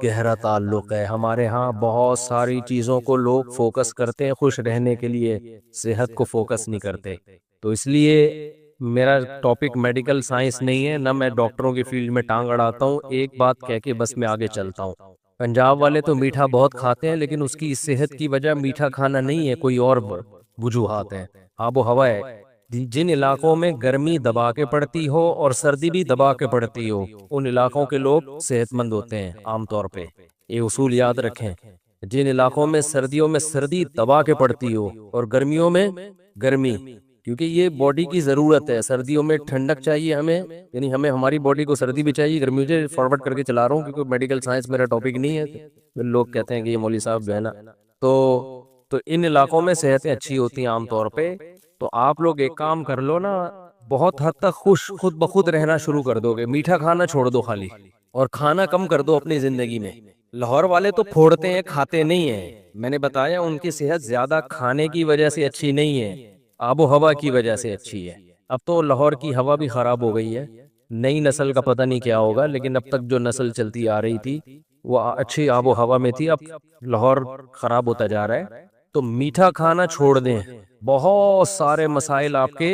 گہرا تعلق ہے. ہمارے ہاں بہت ساری چیزوں کو لوگ فوکس کرتے ہیں خوش رہنے کے لیے، صحت کو فوکس نہیں کرتے. تو اس لیے میرا ٹاپک میڈیکل سائنس نہیں ہے، نہ میں ڈاکٹروں کی فیلڈ میں ٹانگ اڑاتا ہوں. ایک بات کہہ کے بس میں آگے چلتا ہوں. پنجاب والے تو میٹھا بہت کھاتے ہیں، لیکن اس کی صحت کی وجہ میٹھا کھانا نہیں ہے، کوئی اور وجوہات ہیں. آب و ہوا ہے. جن علاقوں میں گرمی دبا کے پڑتی ہو اور سردی بھی دبا کے پڑتی ہو، ان علاقوں کے لوگ صحت مند ہوتے ہیں عام طور پہ. یہ اصول یاد رکھیں. جن علاقوں میں سردیوں میں سردی دبا کے پڑتی ہو اور گرمیوں میں گرمی، کیونکہ یہ باڈی کی ضرورت ہے. سردیوں میں ٹھنڈک چاہیے ہمیں، یعنی ہمیں ہماری باڈی کو سردی بھی چاہیے. گرمیوں سے فارورڈ کر کے چلا رہا ہوں کیونکہ میڈیکل سائنس میرا ٹاپک نہیں ہے. لوگ کہتے ہیں کہ یہ مولوی صاحب جو ہے نا، تو ان علاقوں میں صحتیں اچھی ہوتی ہیں عام طور پہ. تو آپ لوگ ایک کام کر لو نا، بہت حد تک خوش خود بخود رہنا شروع کر دو گے. میٹھا کھانا چھوڑ دو خالی، اور کھانا کم کر دو اپنی زندگی میں. لاہور والے تو پھوڑتے ہیں، کھاتے نہیں ہیں. میں نے بتایا ان کی صحت زیادہ کھانے کی وجہ سے اچھی نہیں ہے، آب و ہوا کی وجہ سے اچھی ہے. اب تو لاہور کی ہوا بھی خراب ہو گئی ہے. نئی نسل کا پتہ نہیں کیا ہوگا، لیکن اب تک جو نسل چلتی آ رہی تھی وہ اچھی آب و ہوا میں تھی. اب لاہور خراب ہوتا جا رہا ہے. تو میٹھا کھانا چھوڑ دیں، بہت سارے مسائل آپ کے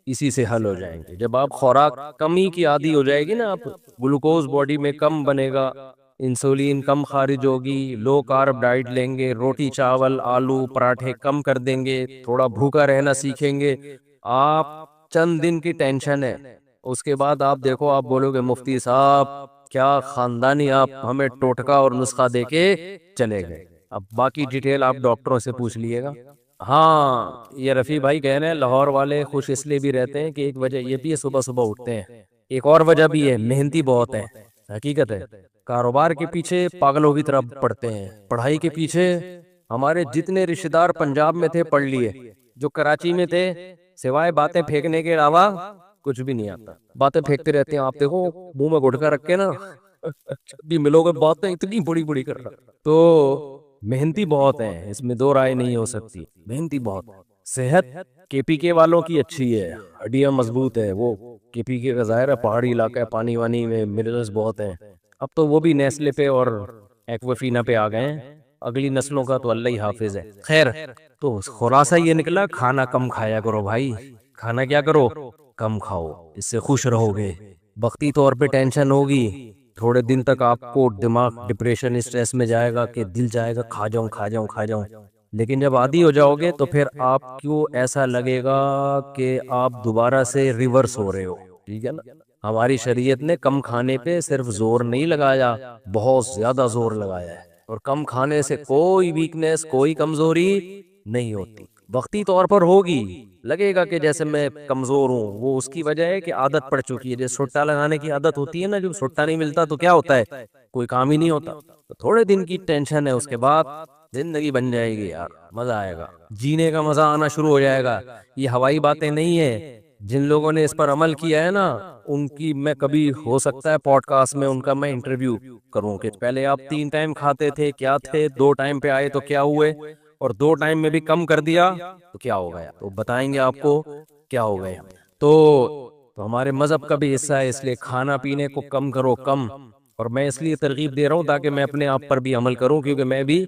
اسی سے حل ہو جائیں گے. جب آپ خوراک کمی کی عادی ہو جائے گی نا، آپ گلوکوز باڈی میں کم بنے گا، انسولین کم خارج ہوگی، لو کارب ڈائٹ لیں گے، روٹی چاول آلو پراٹھے کم کر دیں گے، تھوڑا بھوکا رہنا سیکھیں گے. آپ چند دن کی ٹینشن ہے، اس کے بعد آپ دیکھو، آپ بولو گے مفتی صاحب کیا خاندانی آپ ہمیں ٹوٹکا اور نسخہ دے کے چلے گئے. اب باقی ڈیٹیل آپ ڈاکٹروں سے پوچھ لیے گا. ہاں، یہ رفیع بھائی کہہ رہے ہیں لاہور والے خوش اس لیے بھی رہتے ہیں کہ ایک وجہ یہ بھی ہے صبح صبح اٹھتے ہیں. ایک اور وجہ بھی ہے، محنتی بہت ہیں. حقیقت ہے، کاروبار کے پیچھے پاگلوں کی طرح پڑتے ہیں. پڑھائی کے پیچھے ہمارے جتنے رشتہ دار پنجاب میں تھے پڑھ لیے، جو کراچی میں تھے سوائے باتیں پھینکنے کے علاوہ کچھ بھی نہیں آتا. باتیں پھینکتے رہتے ہیں. آپ دیکھو منہ میں گٹکا رکھ کے نا بھی ملو گے، باتیں اتنی بڑی بڑی کر رہا. تو محنتی بہت ہیں، اس میں دو رائے نہیں ہو سکتی. محنتی بہت. صحت کے پی کے والوں کی اچھی ہے، ہڈیاں مضبوط ہے. وہ کے پی کے کا ظاہر ہے پہاڑی علاقہ ہے، پانی وانی میں منرلز بہت ہیں. اب تو وہ بھی نیسلے پہ اور ایکوافینا پہ آ گئے ہیں. اگلی نسلوں کا تو اللہ ہی حافظ ہے. خیر، تو خلاصہ یہ نکلا، کھانا کم کھایا کرو بھائی. کھانا کیا کرو؟ کم کھاؤ. اس سے خوش رہو گے. وقتی طور پہ ٹینشن ہوگی، تھوڑے دن تک آپ کو دماغ ڈپریشن اسٹریس میں جائے گا کہ دل جائے گا کھا جاؤں کھا جاؤں کھا جاؤں. لیکن جب عادی ہو جاؤ گے تو پھر آپ کو ایسا لگے گا کہ آپ دوبارہ سے ریورس ہو رہے ہو. ٹھیک ہے نا؟ ہماری شریعت نے کم کھانے پہ صرف زور نہیں لگایا، بہت زیادہ زور لگایا ہے. اور کم کھانے سے کوئی ویکنس، کوئی کمزوری نہیں ہوتی. وقتی طور پر ہوگی، لگے گا کہ جیسے میں کمزور ہوں، وہ اس کی وجہ ہے کہ عادت پڑ چکی ہے. جیسے سٹا لگانے کی عادت ہوتی ہے نا، جب سٹا نہیں ملتا تو کیا ہوتا ہے؟ کوئی کام ہی نہیں ہوتا. تو تھوڑے دن کی ٹینشن ہے، اس کے بعد زندگی بن جائے گی یار. مزہ آئے گا، جینے کا مزہ آنا شروع ہو جائے گا. یہ ہوائی باتیں نہیں ہیں. جن لوگوں نے اس پر عمل کیا ہے نا، ان کی میں کبھی ہو سکتا ہے پوڈ کاسٹ میں ان کا میں انٹرویو کروں کہ پہلے آپ 3 ٹائم کھاتے تھے کیا تھے، 2 ٹائم پہ آئے تو کیا ہوئے، اور 2 ٹائم میں بھی کم کر دیا تو کیا ہو گیا. تو بتائیں گے آپ کو کیا ہو گئے. تو ہمارے مذہب کا بھی حصہ ہے، اس لیے کھانا پینے کو کم کرو، کم. اور میں اس لیے ترغیب دے رہا ہوں تاکہ میں اپنے آپ پر بھی عمل کروں، کیونکہ میں بھی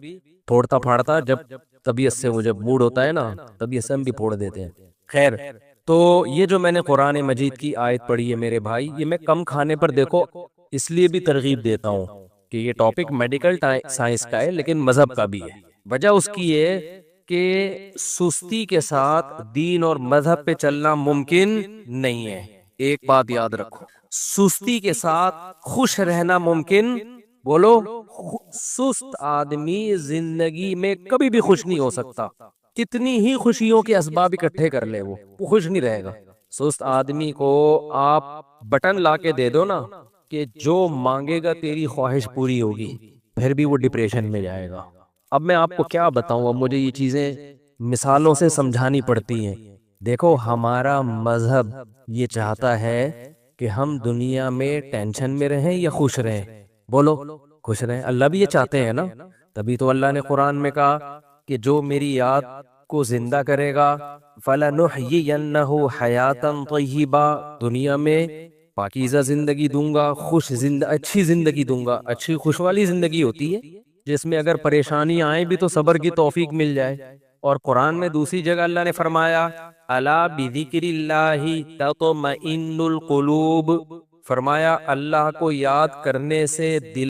پھوڑتا پھاڑتا جب طبیعت سے وہ جب موڈ ہوتا ہے نا، طبیعت سے ہم بھی پھوڑ دیتے ہیں. خیر، تو یہ جو میں نے قرآن مجید کی آیت پڑھی ہے میرے بھائی، یہ میں کم کھانے پر دیکھو اس لیے بھی ترغیب دیتا ہوں کہ یہ ٹاپک میڈیکل سائنس کا ہے لیکن مذہب کا بھی ہے. وجہ اس کی ہے کہ سستی کے ساتھ دین اور مذہب پہ چلنا ممکن نہیں ہے. ایک بات یاد رکھو، سستی کے ساتھ خوش رہنا ممکن، بولو، سست آدمی زندگی میں کبھی بھی خوش نہیں ہو سکتا. کتنی ہی خوشیوں کے اسباب اکٹھے کر لے وہ خوش نہیں رہے گا. سست آدمی کو آپ بٹن لا کے دے دو نا کہ جو مانگے گا تیری خواہش پوری ہوگی، پھر بھی وہ ڈپریشن میں جائے گا. اب میں آپ کو کیا بتاؤں، اب مجھے یہ چیزیں مثالوں سے سمجھانی پڑتی ہیں. دیکھو، ہمارا مذہب یہ چاہتا ہے کہ ہم دنیا میں ٹینشن میں رہیں یا خوش رہیں. بولو، خوش رہیں. اللہ بھی یہ چاہتے ہیں نا، تبھی تو اللہ نے قرآن میں کہا کہ جو میری یاد کو زندہ کرے گا فَلَنُحْيِيَنَّهُ حَيَاتًا طَيِّبًا، دنیا میں پاکیزہ زندگی دوں گا، اچھی زندگی دوں گا. اچھی خوش والی زندگی ہوتی ہے جس میں اگر پریشانی آئے بھی تو صبر کی توفیق مل جائے. اور قرآن میں دوسری جگہ اللہ نے فرمایا الا بذکر اللہ تطمئن القلوب، فرمایا اللہ کو یاد کرنے سے دل